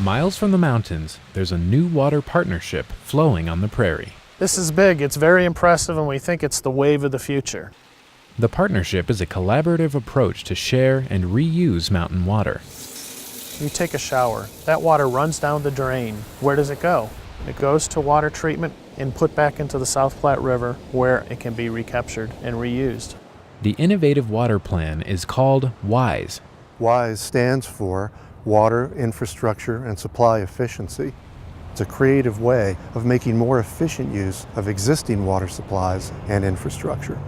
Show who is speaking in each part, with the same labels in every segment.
Speaker 1: Miles from the mountains, there's a new water partnership flowing on the prairie.
Speaker 2: This is big, it's very impressive, and we think it's the wave of the future.
Speaker 1: The partnership is a collaborative approach to share and reuse mountain water.
Speaker 2: You take a shower, that water runs down the drain. Where does it go? It goes to water treatment and put back into the South Platte River where it can be recaptured and reused.
Speaker 1: The innovative water plan is called WISE.
Speaker 3: WISE stands for Water, Infrastructure, and Supply Efficiency. It's a creative way of making more efficient use of existing water supplies and infrastructure.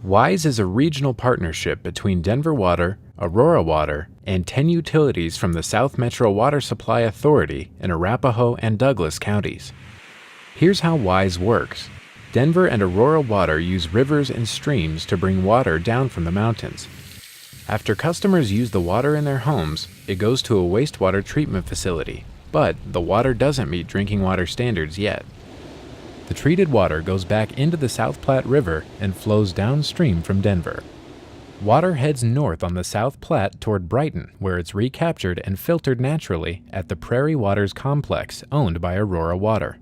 Speaker 1: WISE is a regional partnership between Denver Water, Aurora Water, and 10 utilities from the South Metro Water Supply Authority in Arapahoe and Douglas counties. Here's how WISE works. Denver and Aurora Water use rivers and streams to bring water down from the mountains. After customers use the water in their homes, it goes to a wastewater treatment facility, but the water doesn't meet drinking water standards yet. The treated water goes back into the South Platte River and flows downstream from Denver. Water heads north on the South Platte toward Brighton, where it's recaptured and filtered naturally at the Prairie Waters Complex owned by Aurora Water.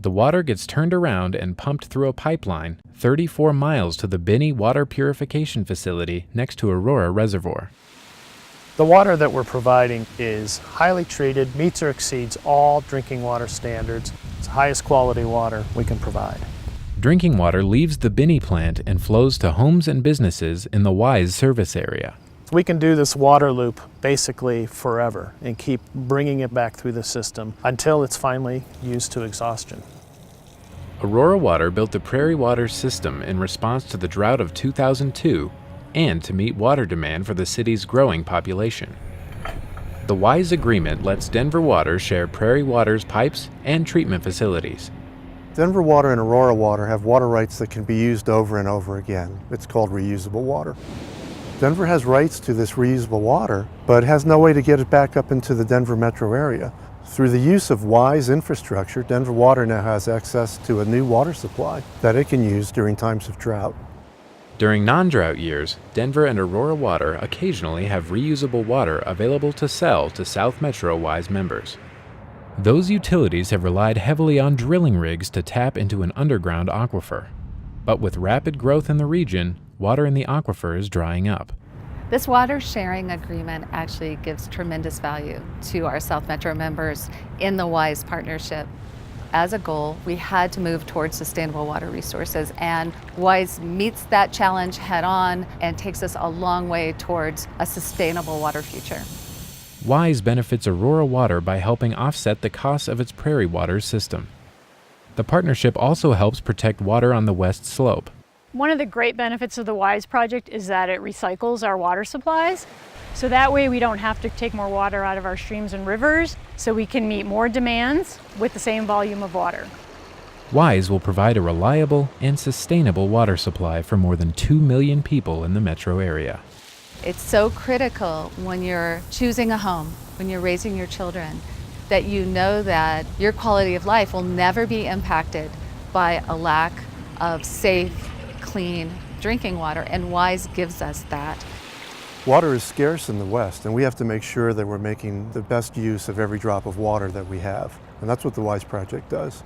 Speaker 1: The water gets turned around and pumped through a pipeline 34 miles to the Binney Water Purification Facility next to Aurora Reservoir.
Speaker 2: The water that we're providing is highly treated, meets or exceeds all drinking water standards. It's the highest quality water we can provide.
Speaker 1: Drinking water leaves the Binney plant and flows to homes and businesses in the WISE service area.
Speaker 2: We can do this water loop basically forever and keep bringing it back through the system until it's finally used to exhaustion.
Speaker 1: Aurora Water built the Prairie Waters system in response to the drought of 2002 and to meet water demand for the city's growing population. The WISE agreement lets Denver Water share Prairie Waters pipes and treatment facilities.
Speaker 3: Denver Water and Aurora Water have water rights that can be used over and over again. It's called reusable water. Denver has rights to this reusable water, but has no way to get it back up into the Denver metro area. Through the use of WISE infrastructure, Denver Water now has access to a new water supply that it can use during times of drought.
Speaker 1: During non-drought years, Denver and Aurora Water occasionally have reusable water available to sell to South Metro WISE members. Those utilities have relied heavily on drilling rigs to tap into an underground aquifer. But with rapid growth in the region, water in the aquifer is drying up.
Speaker 4: This water sharing agreement actually gives tremendous value to our South Metro members in the WISE partnership. As a goal, we had to move towards sustainable water resources, and WISE meets that challenge head on and takes us a long way towards a sustainable water future.
Speaker 1: WISE benefits Aurora Water by helping offset the costs of its Prairie Waters system. The partnership also helps protect water on the west slope.
Speaker 5: One of the great benefits of the WISE project is that it recycles our water supplies. So that way we don't have to take more water out of our streams and rivers, so we can meet more demands with the same volume of water.
Speaker 1: WISE will provide a reliable and sustainable water supply for more than 2 million people in the metro area.
Speaker 4: It's so critical when you're choosing a home, when you're raising your children, that you know that your quality of life will never be impacted by a lack of safe, clean drinking water, and WISE gives us that.
Speaker 3: Water is scarce in the West, and we have to make sure that we're making the best use of every drop of water that we have. And that's what the WISE project does.